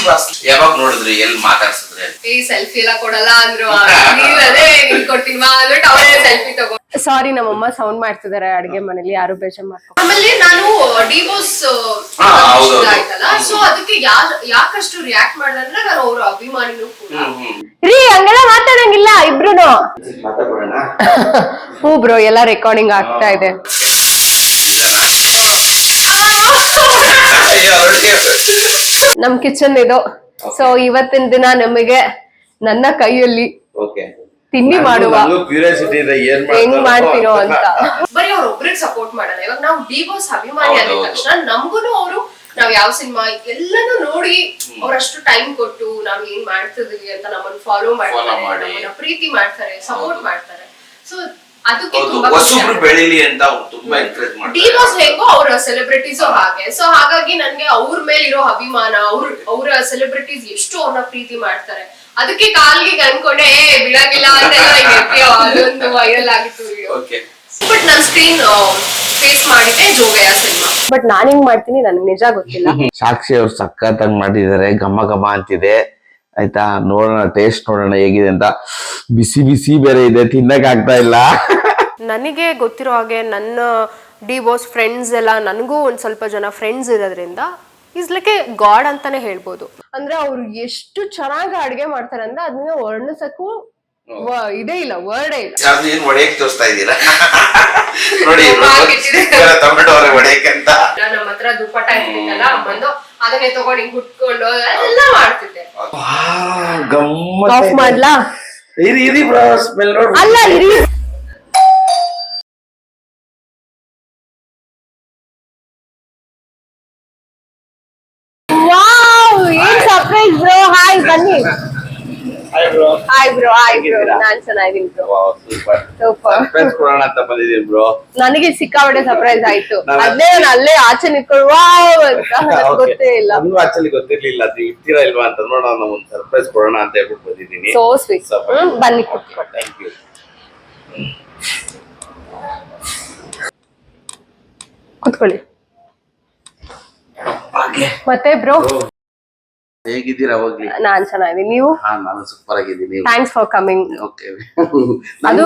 Boss ಯಾವಾಗ ನೋಡಿದ್ರಿ ಎಲ್ಲಿ ಮಾತಾಡ್ಸಿದ್ರೆ ಈ ಸೆಲ್ಫಿ ಎಲ್ಲ ಕೊಡಲ್ಲ ಅಂದ್ರು ನೀವ್ ಅದೇ ನೀನ್ ಕೊಡ್ತೀನಿ ಮಾ ಅಂದ್ಬಿಟ್ಟು ಅವರೇ ಸೆಲ್ಫಿ ತಗೋ. ಸಾರಿ ನಮ್ಮಮ್ಮ ಸೌಂಡ್ ಮಾಡ್ತಿದಾರೆ ಅಡಿಗೆ ಮನೇಲಿ, ಯಾರು ಬೇಜಾರ್ ಮಾಡ್ಕೊ. ಆಮೇಲೆ ನಾನು ಡಿವೋರ್ಸ್ ಆಯ್ತಲ್ಲ, ಸೊ ಅದಕ್ಕೆ ಯಾಕಷ್ಟು ರಿಯಾಕ್ಟ್ ಮಾಡಿದ್ರೆ ನಾನು ಅವ್ರ ಅಭಿಮಾನಿನೂ ಕೂಡ. ರೀ ಹಂಗೆಲ್ಲ ಮಾತಾಡಂಗಿಲ್ಲ ಇಬ್ರುನು. ಹ್ಞೂ ಬ್ರೋ, ಎಲ್ಲ ರೆಕಾರ್ಡಿಂಗ್ ಆಗ್ತಾ ಇದೆ. ನಮ್ ಕಿಚನ್ ಇದು. ಸೊ ಇವತ್ತಿನ ದಿನ ನಮಗೆ ನನ್ನ ಕೈಯಲ್ಲಿ ತಿಂಡಿ ಮಾಡುವ ಹೆಂಗ್ ಮಾಡ್ತೀನೋ ಅಂತ. ಬರೀ ಅವ್ರ ಒಬ್ರಿಗೆ ಸಪೋರ್ಟ್ ಮಾಡಲ್ಲ. ಇವಾಗ ನಾವು ಡಿವೋರ್ಸ್ ಅಭಿಮಾನಿ ಆದ ತಕ್ಷಣ ನಮ್ಗುನು ಅವರು ನಾವ್ ಯಾವ ಸಿನಿಮಾ ಎಲ್ಲಾನು ನೋಡಿ ಅವ್ರಷ್ಟು ಟೈಮ್ ಕೊಟ್ಟು ನಾವ್ ಏನ್ ಮಾಡ್ತಿದೀವಿ ಅಂತ ನಮ್ಮನ್ನ ಫಾಲೋ ಮಾಡ್ತಾರೆ, ನಮ್ಮನ್ನ ಪ್ರೀತಿ ಮಾಡ್ತಾರೆ, ಸಪೋರ್ಟ್ ಮಾಡ್ತಾರೆ. ಸೊ ಅದಕ್ಕೆ ತುಂಬಾ ಬೆಳಿಲಿ ಅಂತ ತುಂಬಾ ಎನ್ಕರೇಜ್ ಮಾಡ್ತಾರೆ. ಡಿವೋರ್ಸ್ ಹೇಗೋ ಅವರ ಸೆಲೆಬ್ರಿಟೀಸ್ ಹಾಗೆ. ಸೊ ಹಾಗಾಗಿ ನನ್ಗೆ ಅವ್ರ ಮೇಲೆ ಇರೋ ಅಭಿಮಾನ, ಅವ್ರ ಸೆಲೆಬ್ರಿಟೀಸ್ ಎಷ್ಟು ಅವ್ರನ್ನ ಪ್ರೀತಿ ಮಾಡ್ತಾರೆ, ಅದಕ್ಕೆ ಕಾಲ್ಗೆ ಅನ್ಕೊಂಡೆ ಬಿಡಂಗಿಲ್ಲ ಅಂತೆಲ್ಲ ಅದೊಂದು ವೈರಲ್ ಆಗಿತ್ತು ವಿಡಿಯೋ. ಬಟ್ ನಾನ್ ಸ್ಕ್ರೀನ್ ಫೇಸ್ ಮಾಡಿದ್ದೆ ಜೋಗಯ್ಯ ಸಿನಿಮಾ. ಬಟ್ ನಾನ್ ಹೆಂಗ್ ಮಾಡ್ತೀನಿ ನನ್ಗೆ ನಿಜ ಗೊತ್ತಿಲ್ಲ. ಸಾಕ್ಷಿ ಅವ್ರು ಸಖತ್ತಾಗಿ ಮಾಡಿದ್ದಾರೆ, ಘಮ ಘಮ ಅಂತಿದೆ ಆಯ್ತಾ. ನೋಡೋಣ, ಟೇಸ್ಟ್ ನೋಡೋಣ ಹೇಗಿದೆ ಅಂತ. ಬಿಸಿ ಬಿಸಿ ಬೇರೆ ಇದೆ, ತಿನ್ನಕ್ ಆಗ್ತಾ ಇಲ್ಲ. ನನಗೆ ಗೊತ್ತಿರೋ ಹಾಗೆ ನನ್ನ ಡಿವೋರ್ಸ್ ಫ್ರೆಂಡ್ಸ್ ಎಲ್ಲ, ನನಗೂ ಒಂದ್ ಸ್ವಲ್ಪ ಜನ ಫ್ರೆಂಡ್ಸ್ ಇರೋದ್ರಿಂದ ಈಸ್ ಲೈಕ್ ಎ ಗಾಡ್ ಅಂತಾನೆ ಹೇಳ್ಬೋದು. ಅಂದ್ರೆ ಅವ್ರು ಎಷ್ಟು ಚೆನ್ನಾಗಿ ಅಡ್ಗೆ ಮಾಡ್ತಾರೆ ಅಂದ್ರೆ ಅದನ್ನ ವರ್ಣಿಸಕ್ಕೂ ಇದೇ ಇಲ್ಲ, ವರ್ಡೇ ಇಲ್ಲ. ಏನ್ ಒಡೆಯಕ್ ತೋರಿಸ್ತಾ ಇದ್ದೀರಾ ನೋಡಿ, ಟೊಮೆಟೊ ಒಡೆಯಕ್ಕೆ ಅಂತ. ನಮ್ಮ ಹತ್ರ ದುಪ್ಪಟ್ಟ ಇರ್ತಿತ್ತಲ್ಲ ಬಂದು ಅದನ್ನೇ ತಗೊಂಡು ಹಿಂಗ್ ಹುಟ್ಕೊಂಡು ಎಲ್ಲ ಮಾಡ್ತಿದ್ದೆ. ಆಫ್ ಮಾಡ್ಲಾ? ಅಲ್ಲ ಇರಿ. ಏನ್ ಸರ್ಪ್ರೈಸ್ ಬ್ರೋ. ಹಾಯ್ ಬನ್ನಿ. Hi bro. Hi bro. ನಾನ್ ಚೆನ್ನಾಗಿದ್ದೀನಿ ಬ್ರೋ. ಬ್ರೋ, ನನಗೆ ಸಿಕ್ಕಾಪಟ್ಟೆ ಸರ್ಪ್ರೈಸ್ ಆಯ್ತು. ಅಲ್ಲೇ ನಾನು ಅಲ್ಲೇ ಆಚೆ ನಿಂತ್ಕೊಂಡು ವಾವ್ ಅಂತ ಗೊತ್ತೇ ಇಲ್ಲ. ನನಗೂ ಆಕ್ಚುಲಿ ಗೊತ್ತಿರ್ಲಿಲ್ಲ ಅದು ಇರ್ತೀರಾ ಇಲ್ವಾ ಅಂತ. ನೋಡೋಣ, ಒಂದು ಸರ್ಪ್ರೈಸ್ ಕೊಡೋಣ ಅಂತ ಹೇಳ್ಬಿಟ್ಟು ಬಂದಿದ್ದೀನಿ. So sweet. ಬನ್ನಿ ಥ್ಯಾಂಕ್ ಯು. ಕುತ್ಕೊಳ್ಳಿ. ಮತ್ತೆ ಬ್ರೋ ಹೇಗಿದ್ದೀರಾ? ಹೋಗ್ಲಿ, ನಾನ್ ಚೆನ್ನಾಗಿದ್ದೀನಿ. ನೀವು? ನಾನು ಸೂಪರ್ ಆಗಿದ್ದೀನಿ. Thanks for coming. ಓಕೆ. ಅದು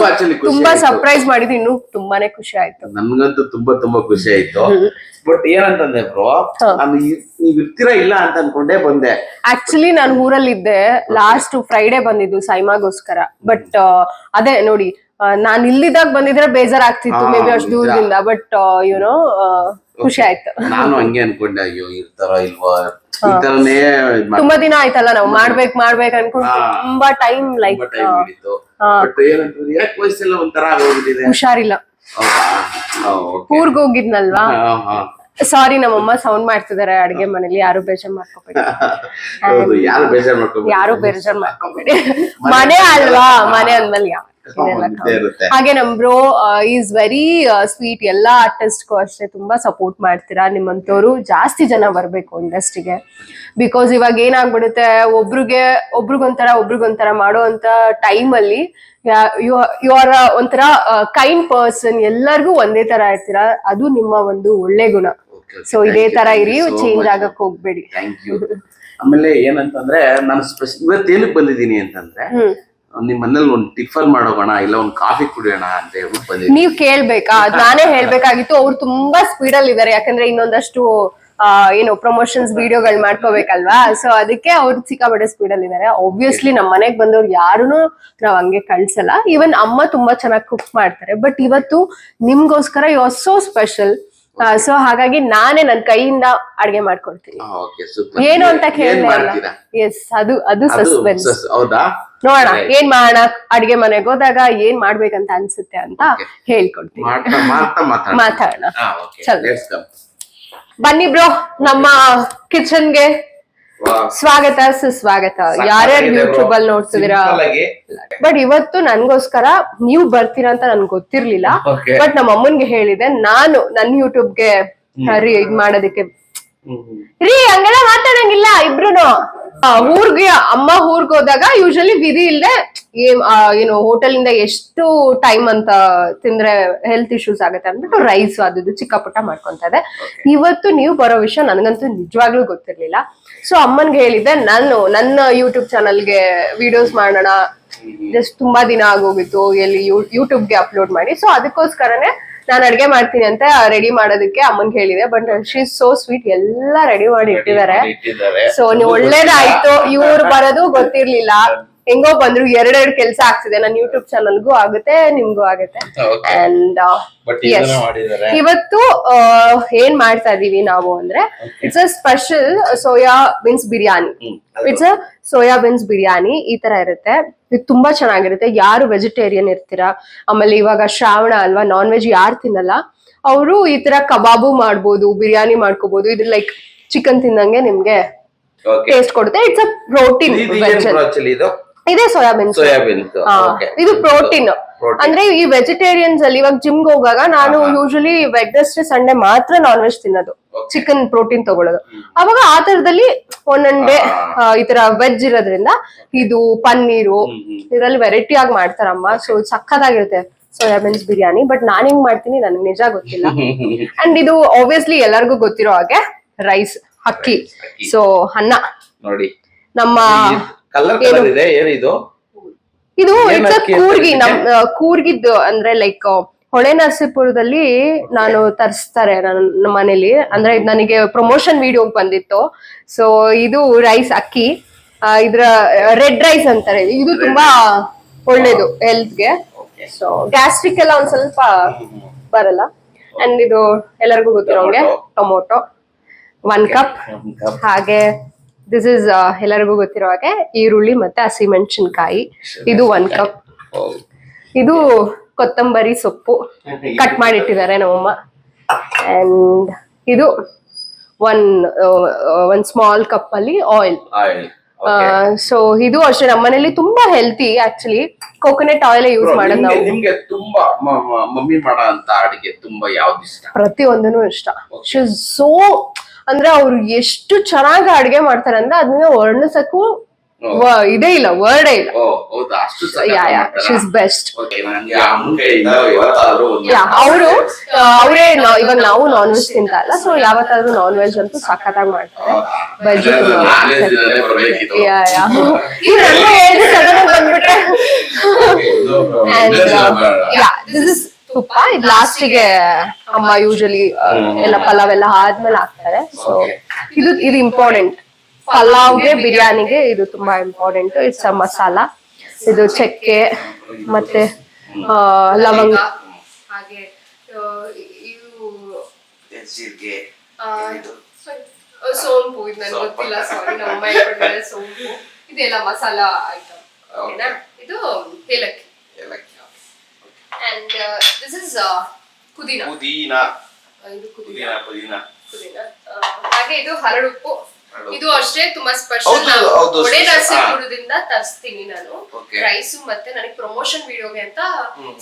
ತುಂಬಾ ಸರ್ಪ್ರೈಸ್ ಮಾಡಿದ್ದು, ಇನ್ನೂ ತುಂಬಾನೇ ಖುಷಿ ಆಯ್ತು. ನನ್ಗಂತೂ ತುಂಬಾ ಖುಷಿ ಆಯ್ತು. ಬಟ್ ಏನಂತಂದ್ರೆ ಬ್ರೋ, ನಾನು ನೀವ್ ಇರ್ತೀರಾ ಇಲ್ಲ ಅಂತ ಅನ್ಕೊಂಡೇ ಬಂದೆ. ಆಕ್ಚುಲಿ ನಾನು ಊರಲ್ಲಿದ್ದೆ. ಲಾಸ್ಟ್ ಫ್ರೈಡೆ ಬಂದಿದ್ದು ಸೈಮಾಗೋಸ್ಕರ. ಬಟ್ ಅದೇ ನೋಡಿ, ನಾನ್ ಇಲ್ಲಿದ್ದಾಗ ಬಂದಿದ್ರೆ ಬೇಜಾರಾಗ್ತಿತ್ತು ಮೇ ಬಿ ಅಷ್ಟು ದೂರದಿಂದ. ಬಟ್ ಯುನೋ ಖುಷಿ ಆಯ್ತು. ನಾನು ಹಂಗೆ ಅನ್ಕೊಂಡೆ, ಅಯ್ಯೋ ಇರ್ತಾರ ಇಲ್ವಾ ಈ ತರನೇ. ತುಂಬಾ ದಿನ ಆಯ್ತಲ್ಲ ನಾವು ಮಾಡ್ಬೇಕು ಅನ್ಕೊಂಡು ತುಂಬಾ ಟೈಮ್ ಲೈಕ್ ಯಾಕೆ ವಯಸ್ಸೆಲ್ಲ ಒಂಥರ ಆಗೋಗ್ಬಿಟ್ಟಿದೆ. ಹುಷಾರಿಲ್ಲ, ಊರ್ಗ್ ಹೋಗಿದ್ನಲ್ವಾ. ಸಾರಿ ನಮ್ಮಮ್ಮ ಸೌಂಡ್ ಮಾಡ್ತಿದಾರೆ ಅಡಿಗೆ ಮನೇಲಿ, ಯಾರು ಬೇಜಾರ್ ಮಾಡ್ಕೋಬೇಡಿ. ಯಾರು ಬೇಜಾರ್ ಮಾಡ್ಕೋಬೇಡಿ. ಮನೆ ಅಲ್ವಾ, ಮನೆ ಅಂದ್ಮೇಲೆ ಹಾಗೆ ನಮ್ ಬ್ರೋ ಈಸ್ ವೆರಿ ಸ್ವೀಟ್. ಎಲ್ಲಾ ಆರ್ಟಿಸ್ಟ್ಗೂ ಅಷ್ಟೇ ತುಂಬಾ ಸಪೋರ್ಟ್ ಮಾಡ್ತೀರಾ. ನಿಮ್ಮಂತವ್ರು ಜಾಸ್ತಿ ಜನ ಬರ್ಬೇಕು ಇಂಡಸ್ಟ್ರಿಗೆ. ಬಿಕಾಸ್ ಇವಾಗ ಏನಾಗ್ಬಿಡುತ್ತೆ, ಒಬ್ರಿಗೊಂಥರ ಮಾಡುವಂತ ಟೈಮ್ ಅಲ್ಲಿ ಯು ಆರ್ ಒಂಥರ ಕೈಂಡ್ ಪರ್ಸನ್, ಎಲ್ಲರಿಗೂ ಒಂದೇ ತರ ಇರ್ತೀರಾ. ಅದು ನಿಮ್ಮ ಒಂದು ಒಳ್ಳೆ ಗುಣ. ಸೊ ಇದೇ ತರ ಇರಿ, ಚೇಂಜ್ ಆಗಕ್ ಹೋಗ್ಬೇಡಿ. ಆಮೇಲೆ ಏನಂತಂದ್ರೆ ನಾನು ಇವತ್ತೇನಕ್ ಬಂದಿದ್ದೀನಿ ಅಂತಂದ್ರೆ, ನಿಮ್ ಮನೇಲಿ ಒಂದ್ ಟಿಫನ್ ಮಾಡೋಣ, ಇಲ್ಲ ಒಂದ್ ಕಾಫಿ ಕುಡಿಯೋಣ ಅಂತ ಹೇಳ್ಬಿಟ್ಟು ಬಂದಿದ್ದೀನಿ. ನೀವ್ ಕೇಳ್ಬೇಕಾ? ನಾನೇ ಹೇಳ್ಬೇಕಾಗಿತ್ತು. ಅವ್ರು ತುಂಬಾ ಸ್ಪೀಡ್ ಅಲ್ಲಿ ಇದಾರೆ, ಯಾಕಂದ್ರೆ ಇನ್ನೊಂದಷ್ಟು ಏನು ಪ್ರಮೋಷನ್ಸ್ ವಿಡಿಯೋಗಳು ಮಾಡ್ಕೋಬೇಕಲ್ವಾ. ಸೊ ಅದಕ್ಕೆ ಅವ್ರು ಸಿಕ್ಕಾಪಟ್ಟೆ ಸ್ಪೀಡ್ ಅಲ್ಲಿ ಇದಾರೆ. ಆಬ್ವಿಯಸ್ಲಿ ನಮ್ ಮನೆಗ್ ಬಂದವ್ರು ಯಾರುನು ನಾವ್ ಹಂಗೆ ಕಳ್ಸಲ್ಲ. ಈವನ್ ಅಮ್ಮ ತುಂಬಾ ಚೆನ್ನಾಗಿ ಕುಕ್ ಮಾಡ್ತಾರೆ. ಬಟ್ ಇವತ್ತು ನಿಮ್ಗೋಸ್ಕರ you are so special. So ಹಾಗಾಗಿ ನಾನೇ ನನ್ ಕೈಯಿಂದ ಅಡ್ಗೆ ಮಾಡ್ಕೊಡ್ತೀನಿ. ಏನು ಅಂತ ಕೇಳಿದ್ರೆ ಎಸ್, ಅದು ಸಸ್ಪೆನ್ಸ್. ನೋಡೋಣ ಏನ್ ಮಾಡೋಣ, ಅಡ್ಗೆ ಮನೆಗೆ ಹೋದಾಗ ಏನ್ ಮಾಡ್ಬೇಕಂತ ಅನ್ಸುತ್ತೆ ಅಂತ ಹೇಳ್ಕೊಡ್ತೀನಿ. ಮಾತಾಡೋಣ. ಚಲೋ ಬನ್ನಿ ಬ್ರೋ, ನಮ್ಮ ಕಿಚನ್ಗೆ ಸ್ವಾಗತ ಸುಸ್ವಾಗತ. ಯಾರ್ಯಾರು ಯೂಟ್ಯೂಬ್ ಅಲ್ಲಿ ನೋಡ್ತಿದೀರಾ. ಬಟ್ ಇವತ್ತು ನನ್ಗೋಸ್ಕರ ನೀವು ಬರ್ತೀರಾ ಅಂತ ನನ್ಗೆ ಗೊತ್ತಿರ್ಲಿಲ್ಲ. ಬಟ್ ನಮ್ಮ ಅಮ್ಮನ್ಗೆ ಹೇಳಿದೆ ನಾನು ನನ್ ಯೂಟ್ಯೂಬ್ಗೆ ಇದ್ ಮಾಡೋದಕ್ಕೆ. ರೀ ಹಂಗೆಲ್ಲ ಮಾತಾಡಂಗಿಲ್ಲ ಇಬ್ರುನು. ಅಮ್ಮ ಊರ್ಗ್ ಹೋದಾಗ ಯೂಶಲಿ ವಿಧಿ ಇಲ್ದೆ ಏನು ಹೋಟೆಲ್ ಇಂದ ಎಷ್ಟು ಟೈಮ್ ಅಂತ ತಿಂದ್ರೆ ಹೆಲ್ತ್ ಇಶ್ಯೂಸ್ ಆಗುತ್ತೆ ಅಂದ್ಬಿಟ್ಟು ರೈಸ್ ಅದು ಚಿಕ್ಕ ಪುಟ್ಟ ಮಾಡ್ಕೊಂತ ಇದೆ. ಇವತ್ತು ನೀವು ಬರೋ ವಿಷಯ ನನಗಂತೂ ನಿಜವಾಗ್ಲೂ ಗೊತ್ತಿರ್ಲಿಲ್ಲ. ಸೊ ಅಮ್ಮನ್ಗೆ ಹೇಳಿದ್ದೆ ನಾನು ನನ್ನ ಯೂಟ್ಯೂಬ್ ಚಾನಲ್ಗೆ ವಿಡಿಯೋಸ್ ಮಾಡೋಣ, ಜಸ್ಟ್ ತುಂಬಾ ದಿನ ಆಗೋಗಿತ್ತು ಎಲ್ಲಿ ಯೂಟ್ಯೂಬ್ಗೆ ಅಪ್ಲೋಡ್ ಮಾಡಿ. ಸೊ ಅದಕ್ಕೋಸ್ಕರನೇ ನಾನು ಅಡ್ಗೆ ಮಾಡ್ತೀನಿ ಅಂತ ರೆಡಿ ಮಾಡೋದಕ್ಕೆ ಅಮ್ಮನ್ಗೆ ಹೇಳಿದೆ. But she is so sweet, ಎಲ್ಲ ರೆಡಿ ಮಾಡಿ ಇಟ್ಟಿದ್ದಾರೆ. ಸೊ ನೀವು ಒಳ್ಳೇದಾಯ್ತು, ಇವ್ರು ಬರೋದು ಗೊತ್ತಿರ್ಲಿಲ್ಲ, ಹೆಂಗೋ ಬಂದ್ರು. ಎರಡೆರಡು ಕೆಲಸ ಆಗ್ತಿದೆ, ನನ್ನ ಯೂಟ್ಯೂಬ್ ಚಾನಲ್ಗೂ ಆಗುತ್ತೆ, ನಿಮ್ಗೂ ಆಗುತ್ತೆ. ಅಂಡ್ ಇವತ್ತು ಏನ್ ಮಾಡ್ತಾ ಇದೀವಿ ನಾವು ಅಂದ್ರೆ, it's a special soya beans biryani. It's a soya beans biryani ಈ ತರ ಇರುತ್ತೆ. ಇದು ತುಂಬಾ ಚೆನ್ನಾಗಿರುತ್ತೆ. ಯಾರು ವೆಜಿಟೇರಿಯನ್ ಇರ್ತೀರಾ, ಆಮೇಲೆ ಇವಾಗ ಶ್ರಾವಣ ಅಲ್ವಾ, ನಾನ್ ವೆಜ್ ಯಾರು ತಿನ್ನಲ್ಲ ಅವರು ಈ ತರ ಕಬಾಬು ಮಾಡ್ಬೋದು, ಬಿರಿಯಾನಿ ಮಾಡ್ಕೋಬಹುದು. ಇದು ಲೈಕ್ ಚಿಕನ್ ತಿನ್ನಂಗೆ ನಿಮ್ಗೆ ಟೇಸ್ಟ್ ಕೊಡುತ್ತೆ. It's a protein. ಇದೇ ಸೋಯಾಬೀನ್. ಇದು ಪ್ರೋಟೀನ್ ಅಂದ್ರೆ ಈ ವೆಜಿಟೇರಿಯನ್ಸ್ ಅಲ್ಲಿ ಇವಾಗ ಜಿಮ್ಗೆ ಹೋಗಾಗ ನಾನು ಯೂಶಲಿ ವೆಡ್ನೆಸ್ಡೇ ಸಂಡೇ ಮಾತ್ರ ನಾನ್ ವೆಜ್ ತಿನ್ನೋದು, ಚಿಕನ್ ಪ್ರೋಟೀನ್ ತಗೊಳ್ಳೋದು. ಅವಾಗ ಆ ತರದಲ್ಲಿ ಒಂದೊಂದ್ ಡೇ ಈ ತರ ವೆಜ್ ಇರೋದ್ರಿಂದ ಇದು ಪನ್ನೀರು ಇದರಲ್ಲಿ ವೆರೈಟಿ ಆಗಿ ಮಾಡ್ತಾರಮ್ಮ. ಸೊ ಸಕ್ಕತ್ತಾಗಿರುತ್ತೆ ಸೋಯಾಬೀನ್ಸ್ ಬಿರಿಯಾನಿ. ಬಟ್ ನಾನ್ ಹೆಂಗ್ ಮಾಡ್ತೀನಿ ನನ್ಗೆ ನಿಜ ಗೊತ್ತಿಲ್ಲ. ಅಂಡ್ ಇದು ಆಬ್ವಿಯಸ್ಲಿ ಎಲ್ಲರಿಗೂ ಗೊತ್ತಿರೋ ಹಾಗೆ ರೈಸ್, ಅಕ್ಕಿ. ಸೊ ಅನ್ನ ನೋಡಿ ನಮ್ಮ ಇದು ಕೂರ್ಗಿ, ಕೂರ್ಗಿದ್ದು ಅಂದ್ರೆ ಲೈಕ್ ಹೊಳೆ ನರಸೀಪುರದಲ್ಲಿ ನಾನು ತರಿಸ್ತಾರೆ ನನ್ನ ಮನೇಲಿ. ಅಂದ್ರೆ ನನಗೆ ಪ್ರಮೋಷನ್ ವಿಡಿಯೋ ಬಂದಿತ್ತು. ಸೊ ಇದು ರೈಸ್ ಅಕ್ಕಿ, ಇದ್ರ ರೆಡ್ ರೈಸ್ ಅಂತಾರೆ. ಇದು ತುಂಬಾ ಒಳ್ಳೇದು ಹೆಲ್ತ್ಗೆ. ಸೊ ಗ್ಯಾಸ್ಟ್ರಿಕ್ ಎಲ್ಲ ಒಂದ್ ಸ್ವಲ್ಪ ಬರಲ್ಲ. ಅಂಡ್ ಇದು ಎಲ್ಲರಿಗೂ ಗೊತ್ತಿರೋಂಗೆ ಟೊಮೊಟೊ 1 ಕಪ್. ಹಾಗೆ ದಿಸ್ ಇಸ್ ಎಲ್ಲರಿಗೂ ಗೊತ್ತಿರೋ ಹಾಗೆ ಈರುಳ್ಳಿ ಮತ್ತೆ ಹಸಿಮೆಣಸಿನಕಾಯಿ, ಇದು 1 ಕಪ್. ಇದು ಕೊತ್ತಂಬರಿ ಸೊಪ್ಪು ಕಟ್ ಮಾಡಿಟ್ಟಿದ್ದಾರೆ ನಮ್ಮಮ್ಮ. ಅಂಡ್ ಇದು ಒನ್ ಸ್ಮಾಲ್ ಕಪ್ ಅಲ್ಲಿ ಆಯಿಲ್. ಸೊ ಇದು ಅಷ್ಟೇ ನಮ್ಮನೇಲಿ ತುಂಬಾ healthy. Actually coconut oil use ಮಾಡೋದು ನಾವು. ನಿಮ್ಗೆ ತುಂಬಾ ಮಮ್ಮಿ ಮಾಡೋ ಅಂತ ಅಡಿಗೆ ತುಂಬಾ ಯಾವ್ದು ಇಷ್ಟ? ಪ್ರತಿಯೊಂದನು ಇಷ್ಟ. ಶಿ ಇಸ್ ಸೋ ಅಂದ್ರೆ ಅವ್ರು ಎಷ್ಟು ಚೆನ್ನಾಗಿ ಅಡ್ಗೆ ಮಾಡ್ತಾರೆ ಅಂದ್ರೆ ಅದನ್ನ ವರ್ಣಿಸಕ್ಕೂ ಇದೇ ಇಲ್ಲ, ವರ್ಡೇ ಇಲ್ಲ. ಬೆಸ್ಟ್. ಅವರು ಅವರೇ ಇವಾಗ ನಾವು ನಾನ್ ವೆಜ್ ತಿಂತ ಅಲ್ಲ, ಸೊ ಯಾವತ್ತಾದ್ರೂ ನಾನ್ ವೆಜ್ ಅಂತೂ ಸಖತ್ತಾಗಿ ಮಾಡ್ತಾರೆ. ವೆಜ್ ತುಪ್ಪ ಇದು ಲಾಸ್ಟಿಗೆ ಅಮ್ಮ ಯೂಶಲಿ ಎಲ್ಲ ಪಲಾವ್ ಎಲ್ಲ ಆದ್ಮೇಲೆ ಹಾಕ್ತಾರೆ. ಸೊ ಇದು ಇಂಪಾರ್ಟೆಂಟ್. ಪಲಾವ್ಗೆ ಬಿರಿಯಾನಿಗೆ ಇದು ತುಂಬಾ ಇಂಪಾರ್ಟೆಂಟ್. It's a masala. ಇದು ಚಕ್ಕೆ ಮತ್ತೆ ಲವಂಗ, ಹಾಗೆ ಸೋಂಪು. ಇದು ನನ್ಗೆ ಗೊತ್ತಿಲ್ಲ, ಸಾರಿ, ನಮ್ಮ ಹೇಳ್ಕೊಟ್ಟಿದ್ದಾರೆ ಸೋಂಪು. ಇದೆಲ್ಲ ಮಸಾಲ ಐಟಮ್. ಓಕೆನಾ? ಇದು ಏಲಕ್ಕಿ. And this is ಪುದೀನ. ಹಾಗೆ ಇದು ಹರಳುಪ್ಪು. ಇದು ಅಷ್ಟೇ ತುಂಬಾ ಸ್ಪೆಷಲ್. ಹೊಳೆ ನರಸೀಪುರದಿಂದ ತರಿಸ್ತೀನಿ ನಾನು ರೈಸ್. ಮತ್ತೆ ನನಗೆ ಪ್ರಮೋಷನ್ ವಿಡಿಯೋಗೆ ಅಂತ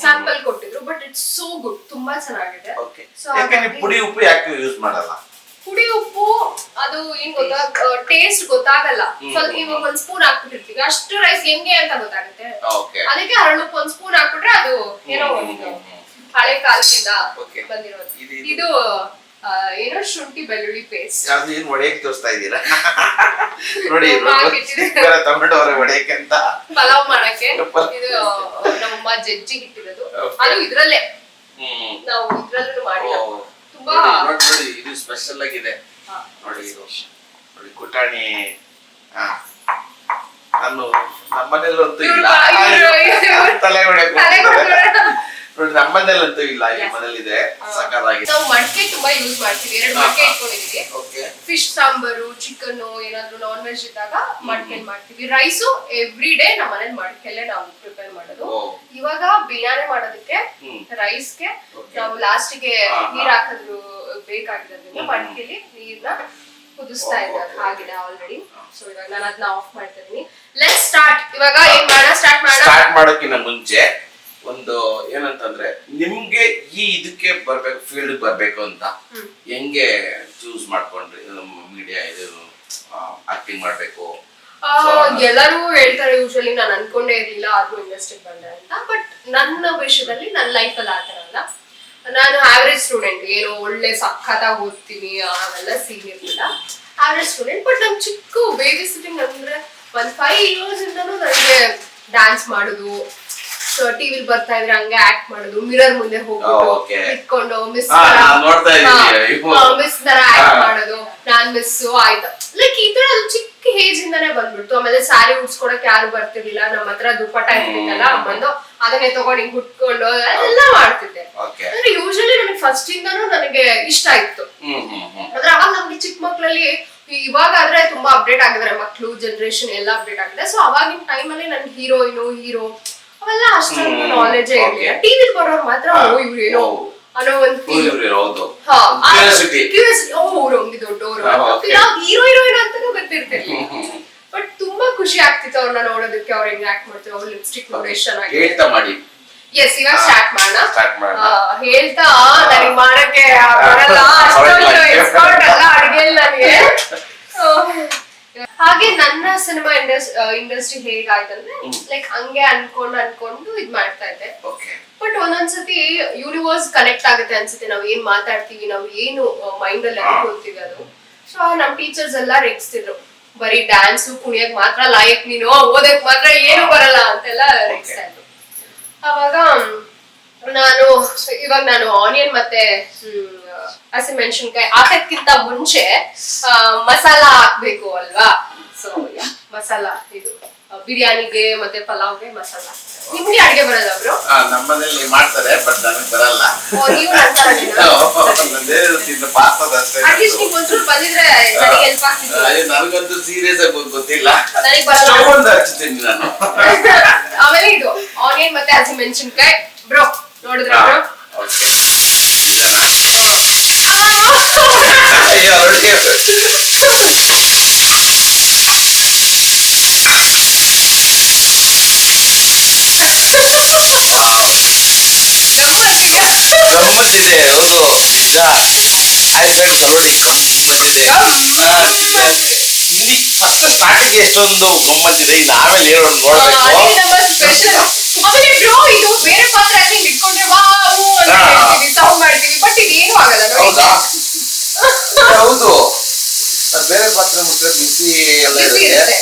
ಸ್ಯಾಂಪಲ್ ಕೊಟ್ಟಿದ್ರು. ಬಟ್ ಇಟ್ಸ್ ಸೋ ಗುಡ್, ತುಂಬಾ ಚೆನ್ನಾಗಿದೆ. ಪುಡಿ ಉಪ್ಪು ಯಾಕೆ ಯೂಸ್ ಮಾಡಲ್ಲ? ಪುಡಿ ಉಪ್ಪು ಅದು ಏನ್ ಗೊತ್ತಾ, ಟೇಸ್ಟ್ ಗೊತ್ತಾಗಲ್ಲ. ಸ್ವಲ್ಪ ಇವಾಗ 1 ಸ್ಪೂನ್ ಹಾಕ್ಬಿಟ್ಟಿರ್ತೀವಿ, ಅಷ್ಟು ರೈಸ್ ಹೆಂಗೆ ಅಂತ ಗೊತ್ತಾಗುತ್ತೆ. ಅದಕ್ಕೆ ಹರಳುಪ್ಪು 1 ಸ್ಪೂನ್ ಹಾಕ್ಬಿಟ್ರೆ ಅದು ಏನೋ ಹಳೆ ಕಾಲದಿಂದ ಬಂದಿರೋದು. ಇದು ಏನೋ ಶುಂಠಿ ಬೆಳ್ಳುಳ್ಳಿ ಪೇಸ್ಟ್. ಏನ್ ಒಡೆಯಕ್ಕೆ ತೋರಿಸ್ತಾ ಇದ್ದೀರಾ ನೋಡಿ, ಟೊಮೆಟೊ ಒಡೆಯಕ್ಕೆ ಅಂತ ಪಲಾವ್ ಮಾಡಕ್ಕೆ. ಇದು ನಮ್ಮಮ್ಮ ಜಜ್ಜಿ ಇಟ್ಟಿರೋದು, ಅದು ಇದ್ರಲ್ಲೇ ನಾವು ಇದ್ರಲ್ಲೂ ಮಾಡಿಲ್ಲ. ತುಂಬಾ ನೋಡಿ ಇದು ಸ್ಪೆಷಲ್ ಆಗಿದೆ ನೋಡಿ. ಇದು ನೋಡಿ ಕುಟಾಣಿ. ನಾನು ನಮ್ಮನೆಲ್ಲಂತೂ ಇಲ್ಲ, ತಲೆ ನೋಡಿ ನಮ್ಮನೆಲ್ಲಂತೂ ಇಲ್ಲ, ಈ ಮನೇಲಿ ಇದೆ. ಸಕ್ಕತ್ತಾಗಿದೆ. ನಾವು ಮಡಕೆ ತುಂಬಾ ಯೂಸ್ ಮಾಡ್ತೀವಿ. 2 ಮಡಕೆ ಇಟ್ಕೊಂಡಿದೀವಿ. ಫಿಶ್ ಸಾಂಬಾರು, ಚಿಕನ್ ಏನಾದ್ರು ನಾನ್ ವೆಜ್ ಇದ್ದಾಗ ಮಡಕೆ ಮಾಡ್ತೀವಿ. ರೈಸು ಎವ್ರಿ ಡೇ ನಮ್ಮ ಮನೇಲಿ ಮಡಕೆಲ್ಲೇ ನಾವು ಪ್ರಿಪೇರ್ ಮಾಡೋದು. ಇವಾಗ ಬಿರಿಯಾನಿ ಮಾಡೋದಕ್ಕೆ ರೈಸ್ಗೆ ನಾವು ಲಾಸ್ಟಿಗೆ ನೀರ್ ಹಾಕಿದ್ರು ಬೇಕಾಗಿರೋದ್ರಿಂದ ಮಡಕೆಲಿ ನೀರ್ನ ಕುದಿಸ್ತಾ ಇದ್ದಾರೆ. ಆಗಿದೆ ಆಲ್ರೆಡಿ. ಸೊ ಇವಾಗ ನಾನು ಅದನ್ನ ಆಫ್ ಮಾಡ್ತಾ ಇದೀನಿ. Let's start. ಇವಾಗ ಏನ್ ಮಾಡೋಣ, ಸ್ಟಾರ್ಟ್ ಮಾಡೋಕ್ಕಿಂತ ಮುಂಚೆ ಒಂದು ಏನಂತಂದ್ರೆ, ನಿಮ್ಗೆ ಈ ಇದಕ್ಕೆ ಬರ್ಬೇಕು, ಫೀಲ್ಡ್ ಬರ್ಬೇಕು ಅಂತ ಹೆಂಗೆ ಚೂಸ್ ಮಾಡ್ಕೊಂಡ್ರಿ? ಮೀಡಿಯಾ ಇದು ಆಕ್ಟಿಂಗ್ ಮಾಡ್ಬೇಕು ಎಲ್ಲರೂ ಹೇಳ್ತಾರೆ. ಯೂಶಲಿ ನಾನು ಅನ್ಕೊಂಡೇ ಇರ್ಲಿಲ್ಲ ಆದ್ರೂ ಇಂಡಸ್ಟ್ರಿಗೆ ಬಂದೆ ಅಂತ. ಬಟ್ ನನ್ನ ವಿಷಯದಲ್ಲಿ ನನ್ನ ಲೈಫ್ ಅಲ್ಲಿ ಆತರ ಅಲ್ಲ. ನಾನು ಆವರೇಜ್ ಸ್ಟೂಡೆಂಟ್. ಏನೋ ಒಳ್ಳೆ ಸಖತ್ತಾಗಿ ಓದ್ತೀನಿ ಅವೆಲ್ಲ ಸೀನ್ ಇರ್ಲಿಲ್ಲ. Average student. ಬಟ್ ನಮ್ ಚಿಕ್ಕ ಬೇಬಿ ಸಿಟ್ಟಿಂಗ್ ಅಂದ್ರೆ ಒಂದ್ 5 years ಇಂದನೂ ನನಗೆ ಡ್ಯಾನ್ಸ್ ಮಾಡುದು, ಸೊ ಟಿವಿ ಬರ್ತಾ ಇದ್ರೆ ಹಂಗೆ ಆಕ್ಟ್ ಮಾಡುದು, ಮಿರರ್ ಮುಂದೆ ಹೋಗ್ಬಿಟ್ಟು ಇಟ್ಕೊಂಡು ಮಿಸ್ ತರ ಆಕ್ಟ್ ಮಾಡೋದು, ನಾನ್ ಮಿಸ್ ಆಯ್ತು ಲೈಕ್ ಈ ತರ ಚಿಕ್ಕ ಏಜ್ ಇಂದಾನೆ ಬಂದ್ಬಿಡ್ತು. ಆಮೇಲೆ ಸ್ಯಾರಿ ಉಡ್ಸ್ಕೊಡಕ್ ಯಾರು ಬರ್ತಿರ್ಲಿಲ್ಲ, ನಮ್ಮ ಹತ್ರ ದುಪ್ಪಟ್ಟ ಇರ್ತಿತ್ತಲ್ಲ ಬಂದು ಅದನ್ನೇ ತಗೊಂಡು ಹಿಂಗ್ ಹುಟ್ಕೊಂಡು ಅದೆಲ್ಲ ಮಾಡ್ತಿದ್ದೆ. ಅಂದ್ರೆ ಯೂಶಲಿ ನನಗೆ ಫಸ್ಟ್ ಇಂದಾನು ನನಗೆ ಇಷ್ಟ ಇತ್ತು. ಅಂದ್ರೆ ಅವಾಗ ನಮ್ಗೆ ಚಿಕ್ಕ ಮಕ್ಳಲ್ಲಿ ಇವಾಗ ಆದ್ರೆ ತುಂಬಾ ಅಪ್ಡೇಟ್ ಆಗಿದ್ದಾರೆ ಮಕ್ಳು, ಜನರೇಷನ್ ಎಲ್ಲ ಅಪ್ಡೇಟ್ ಆಗಿದೆ. ಸೊ ಅವಾಗಿನ ಟೈಮ್ ಅಲ್ಲಿ ನನ್ಗೆ ಹೀರೋ ಅವೆಲ್ಲ ಅಷ್ಟೊಂದು ನಾಲೆಜ್ ಇರ್ಲಿಲ್ಲ. ಟಿವಿ ಬರೋರು ಮಾತ್ರ ಇವ್ರು ಏನೋ ಅನ್ನೋ ಒಂದು ದೊಡ್ಡವರು ಹೀರೋ ಅಂತಾನು ಗೊತ್ತಿರ್ತಿರ್ಲಿಲ್ಲ. ಬಟ್ ತುಂಬಾ ಖುಷಿ ಆಗ್ತಿತ್ತು ಅವ್ರನ್ನ ನೋಡೋದಕ್ಕೆ, ಅವ್ರ ಹೆಂಗ್ ಆಕ್ಟ್ ಮಾಡ್ತೀವಿ, ಅವ್ರ ಲಿಪ್ಸ್ಟಿಕ್ ನೋಡಿ ಎಷ್ಟ್ ಚೆನ್ನಾಗಿ. ಎಸ್, ಇವಾಗ ಸ್ಟಾರ್ಟ್ ಮಾಡೋಣ. ಹೇಳ್ತಾ ನನಗೆ ಮಾಡಕ್ಕೆ ಬರಲ್ಲ, ಅಷ್ಟೊಂದು ಎಕ್ಸ್ಪರ್ಟ್ ಅಲ್ಲ ಅಡ್ಗೆಲ್ ನನಗೆ. ಹಾಗೆ ನನ್ನ ಸಿನಿಮಾ ಇಂಡಸ್ಟ್ರಿ ಹೇಗಾಯ್ತಂದ್ರೆ ಲೈಕ್ ಹಂಗೆ ಅನ್ಕೊಂಡು ಇದ್ ಮಾಡ್ತಾ ಇದ್ದೆ. ಬಟ್ ಒಂದೊಂದ್ಸತಿ ಯೂನಿವರ್ಸ್ ಕನೆಕ್ಟ್ ಆಗುತ್ತೆ ಅನ್ಸುತ್ತೆ, ನಾವ್ ಏನ್ ಮಾತಾಡ್ತೀವಿ, ನಾವ್ ಏನು ಮೈಂಡ್ ಅಲ್ಲಿ ಅನ್ಕೊಳ್ತೀವಿ ಅದು. ಸೊ ನಮ್ ಟೀಚರ್ಸ್ ಎಲ್ಲ ರೇಗಿಸ್ತಿದ್ರು, ಬರೀ ಡ್ಯಾನ್ಸ್ ಕುಣಿಯಕ್ ಮಾತ್ರ ಲಾಯಕ್ ನೀನು, ಓದಕ್ ಮಾತ್ರ ಏನು ಬರಲ್ಲ ಅಂತೆಲ್ಲ ರೇಗಿಸ್ತಾ ಇದ್ರು. ಅವಾಗ ನಾನು ಆನಿಯನ್ ಮತ್ತೆ ಹಸಿಮೆಣಸಿನ್ಕಾಯಿ ಹಾಕಕ್ಕಿಂತ ಮುಂಚೆ ಮಸಾಲ ಹಾಕ್ಬೇಕು ಅಲ್ವಾ. ಸೊ ಮಸಾಲ ಇದು ಬಿರಿಯಾನಿಗೆ ಮತ್ತೆ ಪಲಾವ್ಗೆ ಮಸಾಲ. ನಿಮ್ಗೆ ಅಡ್ಗೆ ಬರಲ್ಲ ಬ್ರೋ? ನಮ್ಮನೇಲಿ ಮಾಡ್ತಾರೆ, ಬಟ್ ನನಗೆ ಬರಲ್ಲ. ನೀವು ಅಟ್ಲೀಸ್ಟ್ ನೀವು ಒಂಚೂರು ಬಂದಿದ್ರೆ ನನಗೆ ಹೆಲ್ಪ್ ಆಗ್ತಿತ್ತು. ನನಗಂತೂ ಸೀರಿಯಸ್ ಆಗಿ ಗೊತ್ತಿಲ್ಲ, ನನಗೆ ಬರಲ್ಲ. ಹಚ್ತೀನಿ ನಾನು. ಆಮೇಲೆ ಇದು ಆನಿಯನ್ ಮತ್ತೆ ಹಸಿಮೆಣಸಿನ್ಕಾಯಿ ಬ್ರೋ, ನೋಡಿದ್ರ ಬ್ರೋ? ಗಮ್ಮತ್ತಿದೆ. ಹೌದು, ನಿಜ. ಆಯ್ತು ನೋಡಿ, ಗಮ್ಮತ್ತಿದೆ. ಇಲ್ಲಿ ಫಸ್ಟ್ ಸ್ಟಾರ್ಟಿಂಗ್ ಎಷ್ಟೊಂದು ಗಮ್ಮತ್ತಿದೆ, ಇದು ಆಮೇಲೆ ಏನೋ ನೋಡ್ಬೇಕು. ಆಮೇಲೆ ಬ್ರೋ ಇದು ಬೇರೆ ಪಾತ್ರೆ ಅಲ್ಲಿ ಇಟ್ಕೊಂಡ್ರೆ ವಾವು ಅಂತ ಹೇಳ್ತೀವಿ, ಸೌಂಡ್ ಮಾಡ್ತೀವಿ. ಬಟ್ ಇದೇನು ಆಗಲ್ಲ ನೋಡಿ. ಹೌದು, ಬೇರೆ ಪಾತ್ರೆ ಮುಟ್ಟೆ ಬಿಸಿ ಎಲ್ಲ ಇರುತ್ತೆ.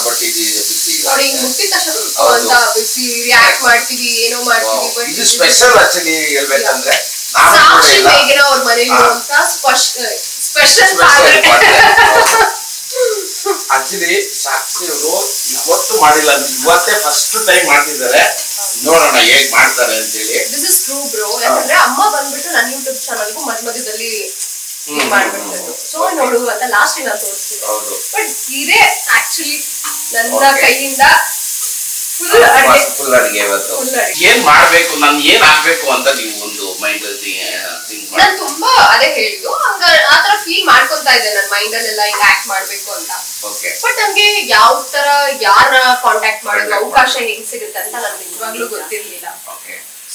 ಬಟ್ ಇದು ಬಿಸಿ ನೋಡಿ, ಮುಟ್ಟಿದ ತಕ್ಷಣ ಅಂತ ಬಿಸಿ ರಿಯಾಕ್ಟ್ ಮಾಡ್ತೀವಿ, ಏನೋ ಮಾಡ್ತೀವಿ. ಬಟ್ ಇದು ಸ್ಪೆಷಲ್ ಆಕ್ಚುಲಿ ಹೇಳ್ಬೇಕಂದ್ರೆ ಸಾಕ್ಷಿ ಮೇಘನ ಅವ್ರ ಮನೇಲಿ ಇರುವಂತ ಸ್ಪೆಷಲ್ ಆಕ್ಚುಲಿ ಸಾಕ್ಷಿ ಅವರು ಇವತ್ತು ಮಾಡಿಲ್ಲ, ಇವತ್ತೇ ಫಸ್ಟ್ ಟೈಮ್ ಮಾಡ್ತಿದ್ದಾರೆ. ನೋಡೋಣ ಹೇಗ್ ಮಾಡ್ತಾರೆ ಅಂತೇಳಿ. This is true bro. ಯಾಕಂದ್ರೆ ಅಮ್ಮ ಬಂದ್ಬಿಟ್ಟು ನನ್ನ ಯೂಟ್ಯೂಬ್ ಚಾನಲ್ಗೂ ಮಧ್ಯದಲ್ಲಿ ಮಾಡ್ಬಿಡ್ತಾರೆ. ಸೊ ನೋಡು ಅಂತ ಲಾಸ್ಟ್ ನಾನು ತೋರಿಸ್ತೀನಿ. ಬಟ್ ಇದೇ ಆಕ್ಚುಲಿ ನನ್ನ ಕೈಯಿಂದ ಫುಲ್ ಅಡಿಗೆ ಇವತ್ತು. ಏನ್ ಮಾಡ್ಬೇಕು, ನಾನು ಏನ್ ಆಗ್ಬೇಕು ಅಂತ ನೀವು ಒಂದು ಮೈಂಡ್ ಥಿಂಕ್ ಮಾಡಿ. ನಾನು ತುಂಬಾ ಅದೇ ಹೇಳಿದ್ದು, ಹಂಗ ಆತರ ಫೀಲ್ ಮಾಡ್ಕೊಂತಾ ಇದ್ದೆ ನನ್ನ ಮೈಂಡ್ ಅಲ್ಲೆಲ್ಲ ಹಿಂಗ್ ಆಕ್ಟ್ ಮಾಡ್ಬೇಕು ಅಂತ. ಬಟ್ ನಮ್ಗೆ ಯಾವ ತರ ಯಾರ ಕಾಂಟ್ಯಾಕ್ಟ್ ಮಾಡೋದು, ಅವಕಾಶ ಹೆಂಗ್ ಸಿಗುತ್ತೆ ಅಂತ ನನ್ಗೆ ನಿಜವಾಗ್ಲೂ ಗೊತ್ತಿರ್ಲಿಲ್ಲ.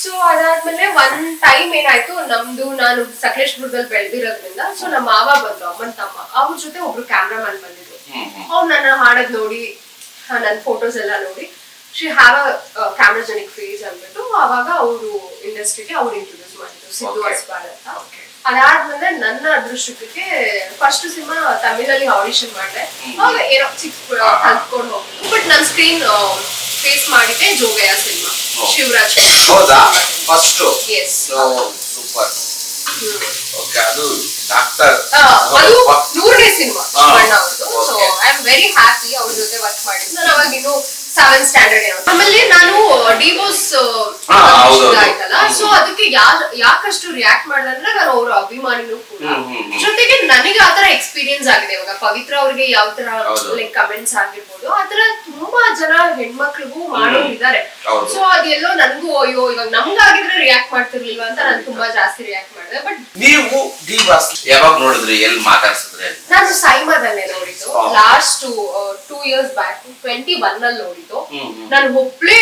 ಸೊ ಅದಾದ್ಮೇಲೆ ಒಂದ್ ಟೈಮ್ ಏನಾಯ್ತು, ನಮ್ದು ನಾನು ಸಕಲೇಶ್ಪುರದಲ್ಲಿ ಬೆಳೆದಿರೋದ್ರಿಂದ ಸೊ ನಮ್ಮ ಮಾವ ಬಂದ್ರು, ಅಮ್ಮನ್ ತಮ್ಮ, ಅವ್ರ ಜೊತೆ ಒಬ್ರು ಕ್ಯಾಮ್ರಾಮನ್ ಬಂದಿದ್ರು. ಅವ್ರು ನನ್ನ ಹಾಡದ್ ನೋಡಿ, ನನ್ನ ಫೋಟೋಸ್ ಎಲ್ಲ ನೋಡಿ ಶಿ ಹ್ಯಾವ್ ಅ ಕ್ಯಾಮ್ರಾಜೆನಿಕ್ ಫೇಸ್ ಅಂದ್ಬಿಟ್ಟು ಅವಾಗ ಅವರು ಇಂಡಸ್ಟ್ರಿಗೆ ಅವ್ರು ಇಂಟ್ರೊಡ್ಯೂಸ್ ಮಾಡಿದ್ರು, ಸಿದ್ದು ಅಸ್ಪಾರ್ ಅಂತ. ಅದಾದ್ಮೇಲೆ ನನ್ನ ಅದೃಷ್ಟಕ್ಕೆ ಫಸ್ಟ್ ಸಿನಿಮಾ ತಮಿಳಲ್ಲಿ ಆಡಿಷನ್ ಮಾಡಿದೆ. ಅವಾಗ ಏನೋ ಚಿಕ್ಕ ಕಲ್ತ್ಕೊಂಡು ಹೋಗ್ಬಿಟ್ಟು. ಬಟ್ ನನ್ನ ಸ್ಕ್ರೀನ್ ಫೇಸ್ ಮಾಡಿದ್ದೆ ಜೋಗಯ್ಯ ಸಿನಿಮಾ, ಶಿವರಾಜ್. ಹೌದಾ? ಫಸ್ಟ್? ಎಸ್. ಸೂಪರ್. ಓಕೆ, ಅದು ಡಾಕ್ಟರ್ ಅದು 100ನೇ ಸಿನಿಮಾ ಶಿವಣ್ಣ ಅವ್ರದ್ದು. So I am very happy ಅವ್ರ ಜೊತೆ ವರ್ಕ್ ಮಾಡಿದ್ದು. ನಾನು ಅವಾಗ ಇನ್ನು 7th ಸ್ಟ್ಯಾಂಡರ್ಡ್ ಏನೋ. ಆಮೇಲೆ ನಾನು ಡಿವೋರ್ಸ್ ಆಯ್ತಲ್ಲ, ಸೊ ಅದಕ್ಕೆ ಯಾಕಷ್ಟು ರಿಯಾಕ್ಟ್ ಮಾಡಿದ್ರೆ ನಾನು ಅವ್ರ ಅಭಿಮಾನಿನೂ ಕೂಡ. ಜೊತೆಗೆ ನನಗೆ ಆತರ ಎಕ್ಸ್ಪೀರಿಯನ್ಸ್ ಆಗಿದೆ. ಇವಾಗ ಪವಿತ್ರ ಅವ್ರಿಗೆ ಯಾವ ತರ ಲೈಕ್ ಕಮೆಂಟ್ಸ್ ಆಗಿರ್ಬೋದು, ಆತರ ತುಂಬಾ ಜನ ಹೆಣ್ಮಕ್ಳಿಗೂ ಮಾಡೋರು ಇದಾರೆ. ಸೊ ಅದೆಲ್ಲೋ ನನ್ಗೂ ಅಯ್ಯೋ ಇವಾಗ ನಮ್ಗಾಗಿದ್ರೆ ರಿಯಾಕ್ಟ್ ಮಾಡ್ತಿರ್ಲಿಲ್ವಾ ಅಂತ ನಾನು ತುಂಬಾ ಜಾಸ್ತಿ ರಿಯಾಕ್ಟ್ ಮಾಡಿದೆ. ಬಟ್ ನೀವು ಡಿವಾಸ್ ಯಾವಾಗ ನೋಡಿದ್ರಿ, ಎಲ್ಲಿ ಮಾತಾಡ್ಸಿದ್ರೆ? ನಾನು ಸೈಮಾದಲ್ಲೇ ನೋಡಿದ್ದು, ಲಾಸ್ಟ್ 2 years ಬ್ಯಾಕ್ 21 ಅಲ್ಲಿ ನೋಡಿದ್ದು. ನಾನು ಒಬ್ಳೆ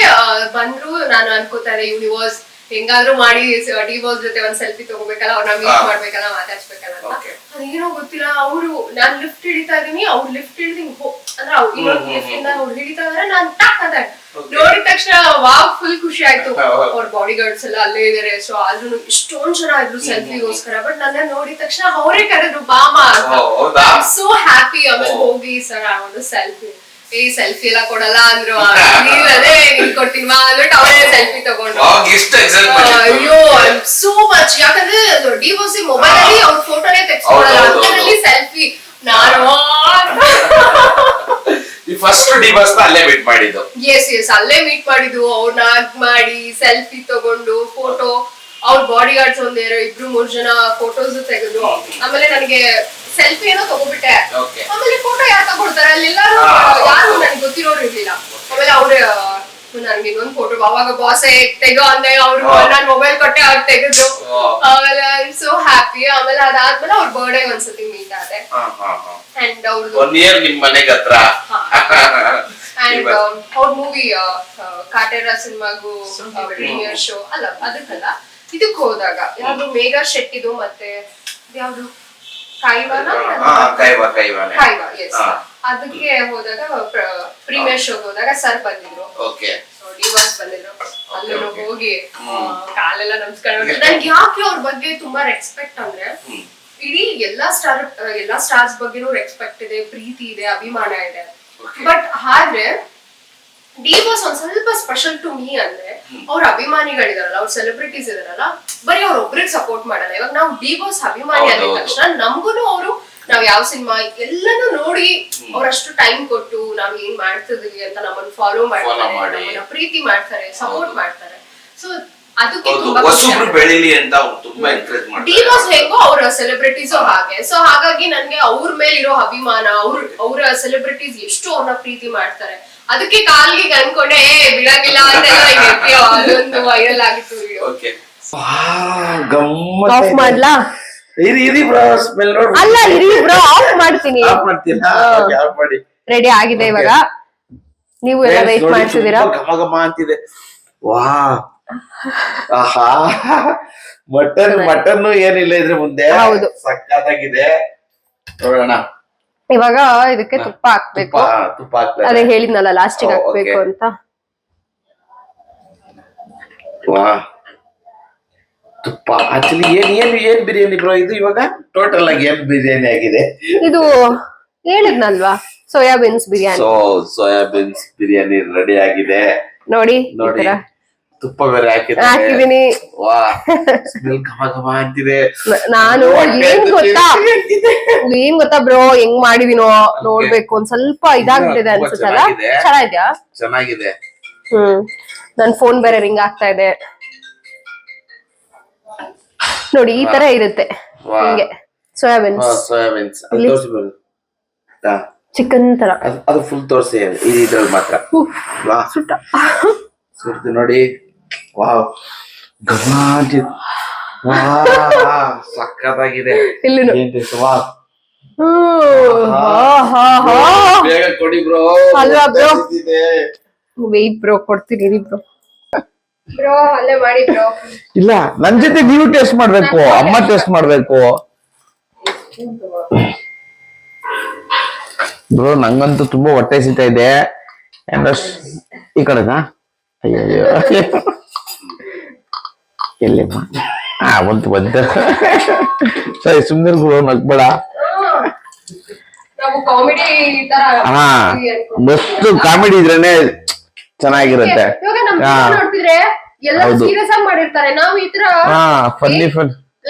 ಬಂದ್ರು, ನಾನು ಅನ್ಕೋತಾ ಇದ್ದೆ ಯೂನಿವರ್ಸ್ ಹೆಂಗಾದ್ರೂ ಮಾಡಿ ಡಿವೋರ್ಸ್ ಜೊತೆ ಒಂದ್ ಸೆಲ್ಫಿ ತಗೋಬೇಕಲ್ಲ, ಅವ್ರನ್ನ ಮೀಟ್ ಮಾಡ್ಬೇಕಲ್ಲ, ಮಾತಾಡ್ಸ್ಬೇಕಲ್ಲ ಅಂತ. ಅದೇನೋ ಗೊತ್ತಿಲ್ಲ, ಅವ್ರು ನಾನ್ ಲಿಫ್ಟ್ ಹಿಡಿತಾ ಇದೀನಿ, ಅವ್ರು ಲಿಫ್ಟ್ ಹಿಡಿದು ಅಂದ್ರೆ ಇನ್ನೊಂದು ಲಿಫ್ಟ್ ಇಂದ ಅವ್ರು ಹಿಡಿತಾ ಇದಾರೆ, ನಾನ್ ಟಾಕ್ ಅಂತ ನೋಡಿದ ತಕ್ಷಣ ವಾವ್ ಫುಲ್ ಖುಷಿ ಆಯ್ತು. ಅವ್ರ ಬಾಡಿ ಗಾರ್ಡ್ಸ್ ಎಲ್ಲ ಅಲ್ಲೇ ಇದಾರೆ. ಸೊ ಆದ್ರೂ ಇಷ್ಟೊಂದ್ ಜನ ಇದ್ರು ಸೆಲ್ಫಿಗೋಸ್ಕರ. ಬಟ್ ನನ್ನ ನೋಡಿದ ತಕ್ಷಣ ಅವರೇ ಕರೆದ್ರು ಬಾಮಾ ಅಂತ. So happy. ಆಮೇಲೆ ಹೋಗಿ ಸರ್ ಒಂದು ಸೆಲ್ಫಿ, ಸೆಲ್ಫಿ ಎಲ್ಲ ಕೊಡಲ್ಲ ಅಂದ್ರು. ಅದೇ ಕೊಡ್ತೀನಿ ಅಂದ್ಬಿಟ್ಟು ಅವರೇ ಸೆಲ್ಫಿ ತಗೊಂಡು. ಅಯ್ಯೋ ಸೋ ಮಚ್. ಯಾಕಂದ್ರೆ ಡಿವೋಸಿ ಮೊಬೈಲ್ ಅಲ್ಲಿ ಅವ್ರ ಫೋಟೋನೇ ತೆಗ್ಸ್ಕೊಳಲ್ಲ, ಅಂತದ್ರಲ್ಲಿ ಸೆಲ್ಫಿ. ನಾನು ಫಸ್ಟ್ ಡಿವೋಸ್ ಅಲ್ಲೇ ಮೀಟ್ ಮಾಡಿದ್ದು. ಎಸ್ ಅಲ್ಲೇ ಮೀಟ್ ಮಾಡಿದ್ದು. ಅವ್ರನ್ನ ಹಗ್ ಮಾಡಿ ಸೆಲ್ಫಿ ತಗೊಂಡು ಫೋಟೋ, ಅವ್ರ ಬಾಡಿ ಗಾರ್ಡ್ಸ್ ಒಂದ್ 2-3 ಜನ ಫೋಟೋಸ್ ತೆಗೆದು. ಆಮೇಲೆ ನನಗೆ ಸೆಲ್ಫಿ ಏನೋ ತಗೋಬಿಟ್ಟೆ. ಆಮೇಲೆ ಫೋಟೋ ಯಾರು ತಗೊಳ್ತಾರೆ ಅಲ್ಲೆಲ್ಲಾರು ಯಾರು ನನ್ಗೆ ಗೊತ್ತಿರೋರು ಇರ್ಲಿಲ್ಲ. ಆಮೇಲೆ ಅವ್ರ ನನ್ಗೆ ಇನ್ನೊಂದು ಫೋಟೋ ಅವಾಗ ಬಾಸೆ ತೆಗೋ ಅಂದೆ. ಅವ್ರು ನಾನ್ ಮೊಬೈಲ್ ಕೊಟ್ಟೆ ಅವ್ರು ತೆಗೆದ್ರು. ಆಮೇಲೆ ಐ ಆಮ್ ಸೋ ಹ್ಯಾಪಿ. ಆಮೇಲೆ ಅದಾದ್ಮೇಲೆ ಅವ್ರ ಬರ್ಡೇ ಒಂದ್ಸತಿ ಮೀಟ್ ಆದೆ. ಅಂಡ್ ಅವ್ರದ್ದು 1 year ನಿಮ್ ಮನೆಗೆ ಹತ್ರ. ಅಂಡ್ ಅವ್ರ ಮೂವಿ ಕಾಟೇರ ಸಿನಿಮಾಗೂ ಪ್ರೀಮಿಯರ್ ಶೋ ಅಲ್ಲ, ಅದಕ್ಕಲ್ಲ ಇದಕ್ ಹೋದಾಗ ಯಾವ್ದು ಮೇಘಾ ಶೆಟ್ಟಿದು ಮತ್ತೆ ಯಾವ್ದು ಕೈವಾ, ಎಸ್, ಅದಕ್ಕೆ ಹೋದಾಗ ಪ್ರೀಮಿಯರ್ ಶೋ ಹೋದಾಗ ಸರ್ ಬಂದಿದ್ರು. ಡಿವಾಸ್ ಬಂದಿದ್ರು. ಅಲ್ಲೂ ಹೋಗಿ ಕಾಲೆಲ್ಲ ನಮಸ್ಕಾರ. ನನ್ಗೆ ಯಾಕೆ ಅವ್ರ ಬಗ್ಗೆ ತುಂಬಾ ರೆಸ್ಪೆಕ್ಟ್ ಅಂದ್ರೆ, ಇಡೀ ಎಲ್ಲಾ ಸ್ಟಾರ್ಸ್ ಬಗ್ಗೆನೂ ರೆಸ್ಪೆಕ್ಟ್ ಇದೆ, ಪ್ರೀತಿ ಇದೆ, ಅಭಿಮಾನ ಇದೆ. ಬಟ್ ಆದ್ರೆ ಡಿವೋಸ್ ಒಂದ್ ಸ್ವಲ್ಪ ಸ್ಪೆಷಲ್ ಟು ಮೀ ಅಂದ್ರೆ, ಅವ್ರ ಅಭಿಮಾನಿಗಳಿದಾರಲ್ಲ, ಅವ್ರ ಸೆಲೆಬ್ರಿಟೀಸ್ ಇದಾರಲ್ಲ, ಬರೀ ಅವ್ರ ಒಬ್ರಿಗೆ ಸಪೋರ್ಟ್ ಮಾಡಲ್ಲ. ಇವಾಗ ನಾವು ಡಿವೋಸ್ ಅಭಿಮಾನಿ ಆದ ತಕ್ಷಣ ನಮ್ಗುನು ಅವರು ನಾವ್ ಯಾವ ಸಿನಿಮಾ ಎಲ್ಲಾನು ನೋಡಿ ಅವ್ರಷ್ಟು ಟೈಮ್ ಕೊಟ್ಟು ನಾವ್ ಏನ್ ಮಾಡ್ತಿದೀವಿ ಅಂತ ನಮ್ಮನ್ನ ಫಾಲೋ ಮಾಡ್ತಾರೆ, ನಮ್ಮನ್ನ ಪ್ರೀತಿ ಮಾಡ್ತಾರೆ, ಸಪೋರ್ಟ್ ಮಾಡ್ತಾರೆ. ಸೊ ಅದಕ್ಕೆ ಬೆಳಿಲಿ ಅಂತ ತುಂಬಾ ಎನ್ಕರೇಜ್ ಮಾಡ್ತಾರೆ. ಡಿವೋಸ್ ಹೇಗೋ ಅವ್ರ ಸೆಲೆಬ್ರಿಟೀಸು ಹಾಗೆ. ಸೊ ಹಾಗಾಗಿ ನನ್ಗೆ ಅವ್ರ ಮೇಲಿರೋ ಅಭಿಮಾನ, ಅವ್ರ ಸೆಲೆಬ್ರಿಟೀಸ್ ಎಷ್ಟು ಅವ್ರನ್ನ ಪ್ರೀತಿ ಮಾಡ್ತಾರೆ, ಅದಕ್ಕೆ ಕಾಲ್ಗೆ ಅನ್ಕೊಂಡೆ ಬಿಡಾಗಿಲ್ಲ ಅಂತ ಅದೊಂದು ವೈರಲ್ ಆಗಿತ್ತು ವಿಡಿಯೋ. ಆಫ್ ಮಾಡ್ಲಾ? ಅಲ್ಲ ಇರಿ ಬ್ರೋ, ಆಫ್ ಮಾಡ್ತೀನಿ. ರೆಡಿ ಆಗಿದೆ ಇವಾಗ. ನೀವು ಎಲ್ಲ ವೇಟ್ ಮಾಡ್ತಿದ್ದೀರಾ? ಘಮ ಘಮ ಅಂತಿದೆ. ವಾ ಮಟನ್ ಏನಿಲ್ಲ ಇದ್ರ ಮುಂದೆ. ಹೌದು, ಸಕ್ಕತ್ತಾಗಿದೆ. ನೋಡೋಣ. ಇವಾಗ ಇದಕ್ಕೆ ತುಪ್ಪ ಹಾಕ್ಬೇಕು. ತುಪ್ಪ ಹಾಕ್ಬೇಕು, ಅದೇ ಹೇಳಿದ್ನಲ್ಲ ಲಾಸ್ಟಿಗೆ ಹಾಕ್ಬೇಕು ಅಂತ. ವಾ, ತುಪ್ಪ. ಆಕ್ಚುಲಿ ಏನ್ ಬಿರಿಯಾನಿ ಬ್ರೋ ಇದು? ಇವಾಗ ಟೋಟಲ್ ಆಗಿ ಏನ್ ಬಿರಿಯಾನಿ ಆಗಿದೆ ಇದು? ಹೇಳಿದ್ನಲ್ವಾ, soya beans biryani. Soya beans biryani ready ಆಗಿದೆ. ನೋಡಿ ನೋಡಿ, ತುಪ್ಪ ಬೇರೆ ಹಾಕಿದೀನಿ. ವಾ, ಸ್ಮೆಲ್ ಘಮ ಘಮ ಅಂತಿದೆ. ನಾನು ಏನ್ ಗೊತ್ತಾ ಬ್ರೋ, ಹೆಂಗ್ ಮಾಡಿದೀನೋ ನೋಡ್ಬೇಕು. ಒಂದ್ ಸ್ವಲ್ಪ ಇದಾಗ್ಬಿಟ್ಟಿದೆ ಅನ್ಸುತ್ತಲ್ಲ. ಚೆನ್ನಾಗಿದ್ಯಾ? ಚೆನ್ನಾಗಿದೆ. ನನ್ ಫೋನ್ ಬೇರೆ ರಿಂಗ್ ಆಗ್ತಾ ಇದೆ ನೋಡಿ. ಈ ತರ ಇರುತ್ತೆ ಹಿಂಗೆ ಸೋಯಾಬೀನ್ಸ್. ಚಿಕನ್ ತರ ಅದು ಫುಲ್ ತೋರಿಸಿ ಇದ್ರಲ್ಲಿ ಮಾತ್ರ. ಸುರ್ದು ನೋಡಿ. ವಾವ್, ಸಕ್ಕತ್ತಾಗಿದೆ. ಬೇಗ ಕೊಡಿ ಬ್ರೋ. ಅಲ್ವಾ ಬ್ರೋ? ವೆಯ್ಟ್ ಬ್ರೋ, ಕೊಡ್ತೀನಿ ಬ್ರೋ. ಬ್ರೋ ಅಲ್ಲೇ ಮಾಡಿ ಬ್ರೋ. ಇಲ್ಲ, ನನ್ ಜೊತೆ ನೀವು ಟೇಸ್ಟ್ ಮಾಡ್ಬೇಕು, ಅಮ್ಮ ಟೇಸ್ಟ್ ಮಾಡ್ಬೇಕು ಬ್ರೋ. ನಂಗಂತೂ ತುಂಬಾ ಹೊಟ್ಟೆ ಸಿಗ್ತಾ ಇದೆ. ಈ ಕಡೆನಾ? ಅಯ್ಯೋ, ಎಲ್ಲಮ್ಮ ಒಂದು ಸರಿ, ಸುಮ್ನೆ ನಗ್ಬೇಡ. ಹಾ, ಮಸ್ತ್ ಕಾಮಿಡಿ ಇದ್ರೇನೆ ಚೆನ್ನಾಗಿರುತ್ತೆ. ಹೌದು,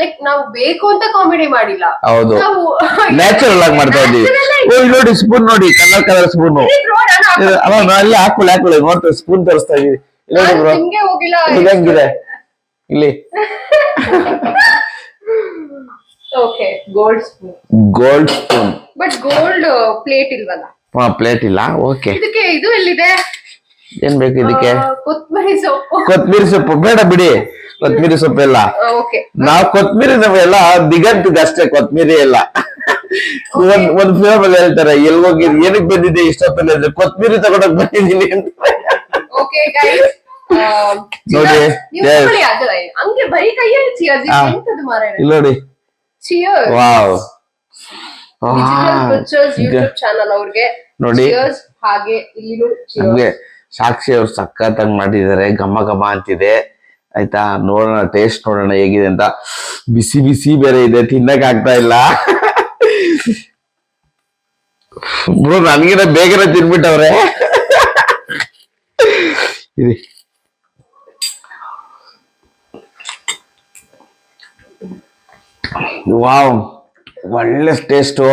ಲೈಕ್ ನಾವು ಬೇಕು ಅಂತ ಕಾಮಿಡಿ ಮಾಡಿಲ್ಲ. ಹೌದು, ನ್ಯಾಚುರಲ್ ಆಗಿ ಮಾಡ್ತಾ ಇದೀವಿ. ನೋಡಿ ಸ್ಪೂನ್ ನೋಡಿ, ಕಲರ್ ಸ್ಪೂನ್. ಅಲ್ಲಿ ಹಾಕೊಳ್ಳಿ ನೋಡ್ತಾ ಸ್ಪೂನ್ ತರಿಸ್ತಾ ಇದೀವಿ. ನೋಡಿ ಬ್ರೋ, ಇದಂಗಿದೆ ಇಲ್ಲಿ. Gold spoon. But gold plate ಇಲ್ವಲ್ಲ? ಹಾ, ಪ್ಲೇಟ್ ಇಲ್ಲ. ಓಕೆ, ಇದಕ್ಕೆ ಇದು ಎಲ್ಲಿದೆ? ಏನ್ ಬೇಕು ಇದಕ್ಕೆ? ಕೊತ್ತಂಬರಿ ಸೊಪ್ಪು ಬೇಡ ಬಿಡಿ. ಕೊತ್ತಂಬರಿ ಸೊಪ್ಪು ಎಲ್ಲ ನಾವ್ ಕೊತ್ತಂಬರಿ ಎಲ್ಲ ದಿಗಂತಿಗೆ ಅಷ್ಟೇ. ಕೊತ್ತಂಬರಿ ಎಲ್ಲ ಒಂದ್ ಫಿಲಮ್ ಅಲ್ಲಿ ಹೇಳ್ತಾರೆ, ಎಲ್ ಹೋಗಿ ಏನಕ್ ಬಂದಿದೆ ಇಷ್ಟೊತ್ತಲ್ಲಿ ಅಂದ್ರೆ ಕೊತ್ತಂಬರಿ ತಗೊಂಡೋಗ್ ಬಂದಿದ್ದೀನಿ ಅಂತ. ನೋಡಿ ನೋಡಿ. ವಾವ್, ಚಾನಲ್ ಅವ್ರಿಗೆ ನೋಡಿ. ಹಾಗೆ ಸಾಕ್ಷಿ ಅವ್ರು ಸಖತ್ತಾಗಿ ಮಾಡಿದ್ದಾರೆ, ಘಮ ಘಮ ಅಂತಿದೆ ಆಯ್ತಾ. ನೋಡೋಣ, ಟೇಸ್ಟ್ ನೋಡೋಣ ಹೇಗಿದೆ ಅಂತ. ಬಿಸಿ ಬಿಸಿ ಬೇರೆ ಇದೆ, ತಿನ್ನಕ್ ಆಗ್ತಾ ಇಲ್ಲ. ಬ್ರೋ ನನ್ಗಿನ ಬೇಗನೆ ತಿನ್ಬಿಟ್ಟವ್ರೆ. ಇದು ವಾವ್, ಒಳ್ಳೆ ಟೇಸ್ಟು.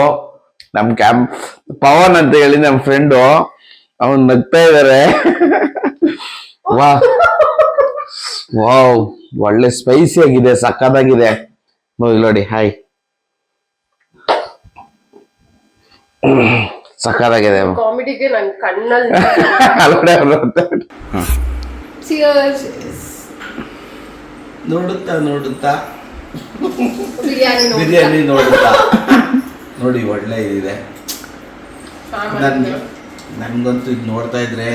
ನಮ್ ಪವನ್ ಅಂತ ಹೇಳಿ ನಮ್ ಫ್ರೆಂಡು, ಅವನ್ ನಗ್ತಾ ಇದಾರೆ. ವಾವ್, ಒಳ್ಳೆ ಸ್ಪೈಸಿ ಆಗಿದೆ, ಸಕ್ಕತ್ತಾಗಿದೆ ನೋಡಿ. ಹಾಯ್, ಸಕ್ಕತ್ತಾಗಿದೆ. ಕಾಮಿಡಿಗೆ ನನ್ ಕಣ್ಣಲ್ಲಿ ನೋಡುತ್ತಾ ಬಿರಿಯಾನಿ ನೋಡುತ್ತಾ ನೋಡಿ, ಒಳ್ಳೆ ಇದಿದೆ. ನನ್ಗಂತೂ ಇದು ನೋಡ್ತಾ ಇದ್ರೆ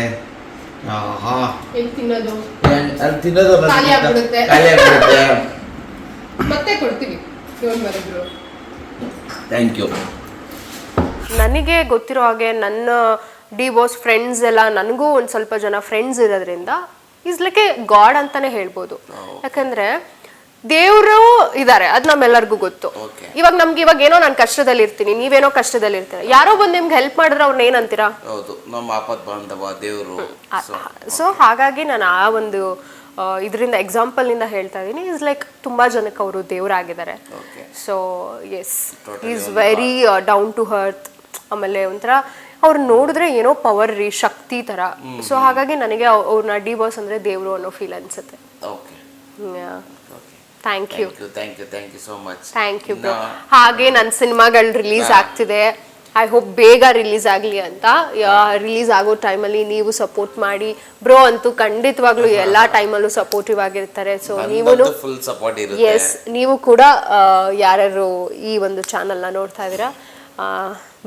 ತಿನ್ನೋದು ಅಲ್ಲಿ ತಿನ್ನೋದು ಖಾಲಿ ಆಗ್ಬಿಡುತ್ತೆ. ಮತ್ತೆ ಕೊಡ್ತೀವಿ. Thank you. ನನಗೆ ಗೊತ್ತಿರೋ ಹಾಗೆ ನನ್ನ ಡಿ ಬಾಸ್ ಫ್ರೆಂಡ್ಸ್ ಎಲ್ಲ, ನನಗೂ ಒಂದು ಸ್ವಲ್ಪ ಜನ ಫ್ರೆಂಡ್ಸ್ ಇರೋದ್ರಿಂದ ಈಸ್ ಲೈಕ್ ಎ ಗಾಡ್ ಅಂತಾನೆ ಹೇಳ್ಬೋದು. ಯಾಕಂದ್ರೆ ದೇವರು ಇದ್ದಾರೆ, ಅದು ನಮ್ಮೆಲ್ಲರಿಗೂ ಗೊತ್ತು. ಇವಾಗ ಏನೋ ನಾನು ಕಷ್ಟದಲ್ಲಿ ಇರ್ತೀನಿ, ನೀವೇನೋ ಕಷ್ಟದಲ್ಲಿ ಇರ್ತೀರ, ಯಾರೋ ಬಂದು ನಿಮ್ಗೆ ಹೆಲ್ಪ್ ಮಾಡಿದ್ರೆ ಅವ್ರನ್ನ ಏನಂತೀರಾ? ಹೌದು, ನಮ್ಮ ಆಪತ್ ಬಾಂಧವ ದೇವರು. ಸೊ ಹಾಗಾಗಿ ನಾನು ಆ ಒಂದು ಇದರಿಂದ ಎಕ್ಸಾಂಪಲ್ನಿಂದ ಹೇಳ್ತಾ ಇದ್ದೀನಿ. ಇಸ್ ಲೈಕ್ ತುಂಬಾ ಜನಕ್ಕೆ ಅವರು ದೇವರಾಗಿದ್ದಾರೆ. So yes, is very down to earth. ಆಮೇಲೆ ಒಂಥರ ಅವ್ರು ನೋಡಿದ್ರೆ ಏನೋ ಪವರ್ ರೀ, ಶಕ್ತಿ ತರ. ಸೊ ಹಾಗಾಗಿ ನನಗೆ ಅವ್ರನ್ನ ಡಿ ಬಾಸ್ ಅಂದ್ರೆ ದೇವರು ಅನ್ನೋ ಫೀಲ್ ಅನ್ಸುತ್ತೆ. Thank you so much. Thank you bro. ಹಾಗೆ ನನ್ನ ಸಿನಿಮಾಗಳು ರಿಲೀಸ್ ಆಗ್ತಿದೆ. ಐ ಹೋಪ್ ಬೇಗ ರಿಲೀಸ್ ಆಗಲಿ ಅಂತ. ರಿಲೀಸ್ ಆಗೋ ಟೈಮಲ್ಲಿ ನೀವು ಸಪೋರ್ಟ್ ಮಾಡಿ. ಬ್ರೋ ಅಂತೂ ಖಂಡಿತವಾಗ್ಲೂ ಎಲ್ಲ ಟೈಮಲ್ಲೂ ಸಪೋರ್ಟಿವ್ ಆಗಿರ್ತಾರೆ. ಸೊ ನೀವು ಎಸ್, ನೀವು ಕೂಡ ಯಾರ್ಯಾರು ಈ ಒಂದು ಚಾನಲ್ನ ನೋಡ್ತಾ ಇದ್ದೀರಾ,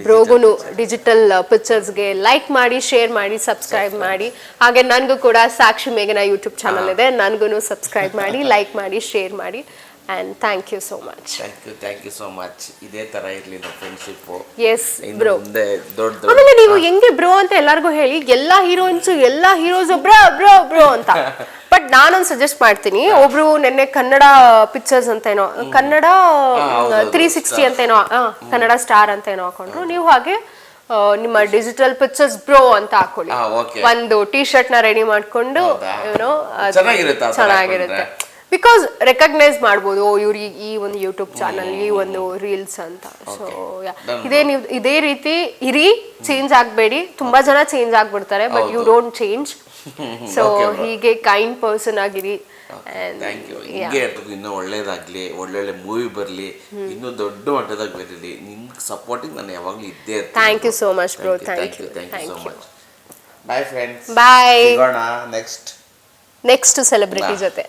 ಬ್ರೋಗುನು ಡಿಜಿಟಲ್ ಪಿಕ್ಚರ್ಸ್ಗೆ ಲೈಕ್ ಮಾಡಿ, ಶೇರ್ ಮಾಡಿ, ಸಬ್ಸ್ಕ್ರೈಬ್ ಮಾಡಿ. ಹಾಗೆ ನನಗೂ ಕೂಡ ಸಾಕ್ಷಿ ಮೇಘನ ಯೂಟ್ಯೂಬ್ ಚಾನಲ್ ಇದೆ, ನನಗೂ ಸಬ್ಸ್ಕ್ರೈಬ್ ಮಾಡಿ, ಲೈಕ್ ಮಾಡಿ, ಶೇರ್ ಮಾಡಿ. And thank you so much. Thank you so much. ಇದೇ ತರ ಇರ್ಲಿ ನಮ್ಮ ಫ್ರೆಂಡ್ಶಿಪ್. S bro. ದೊಡ್ಡ ಆಮೇಲೆ ನೀವು ಹೆಂಗೆ ಬ್ರೋ ಅಂತ ಎಲ್ಲರಿಗೂ ಹೇಳಿ, ಎಲ್ಲಾ ಹೀರೋಯಿನ್ಸ್ ಎಲ್ಲ ಹೀರೋಸ್ ಬ್ರೋ ಬ್ರೋ ಬ್ರೋ ಅಂತ. ಬಟ್ ನಾನೊಂದು ಸಜೆಸ್ಟ್ ಮಾಡ್ತೀನಿ. ಒಬ್ರು ನೆನ್ನೆ ಕನ್ನಡ ಪಿಕ್ಚರ್ಸ್ ಅಂತ ಏನೋ, ಕನ್ನಡ 360 ಅಂತ ಏನೋ, ಕನ್ನಡ ಸ್ಟಾರ್ ಅಂತ ಏನೋ ಹಾಕೊಂಡ್ರು. ನೀವು ಹಾಗೆ ನಿಮ್ಮ ಡಿಜಿಟಲ್ ಪಿಕ್ಚರ್ಸ್ ಬ್ರೋ ಅಂತ ಹಾಕೊಳ್ಳಿ. ಒಂದು ಟಿ ಶರ್ಟ್ ನ ರೆಡಿ ಮಾಡ್ಕೊಂಡು ಏನೋ ಚೆನ್ನಾಗಿರುತ್ತೆ. ಬಿಕಾಸ್ ರೆಕಗ್ನೈಸ್ ಮಾಡ್ಬೋದು, ಇವ್ರು ಈ ಒಂದು ಯೂಟ್ಯೂಬ್ ಚಾನಲ್, ಈ ಒಂದು ರೀಲ್ಸ್ ಅಂತ. ಸೊ ಇದೇ ರೀತಿ ಇರಿ, ಚೇಂಜ್ ಆಗಬೇಡಿ. ತುಂಬಾ ಜನ ಚೇಂಜ್ ಆಗ್ಬಿಡ್ತಾರೆ, but you don't change. So ಹೀಗೆ ಕೈಂಡ್ ಪರ್ಸನ್ ಆಗಿರಿ. ಇನ್ನೂ ಒಳ್ಳೇದಾಗ್ಲಿ, ಒಳ್ಳೊಳ್ಳೆ ಮೂವಿ ಬರ್ಲಿ, ಇನ್ನೂ ದೊಡ್ಡ ಮಟ್ಟದಾಗ ಬರಲಿ. ನಿಮ್ ಸಪೋರ್ಟಿಂಗ್ ನಾನು ಯಾವಾಗ್ಲೂ ಇದ್ದೇ ಇರ್ತೀನಿ. Thank you so much bro. Thank you so much. Bye friends. Bye. Next celebrity ಜೊತೆ.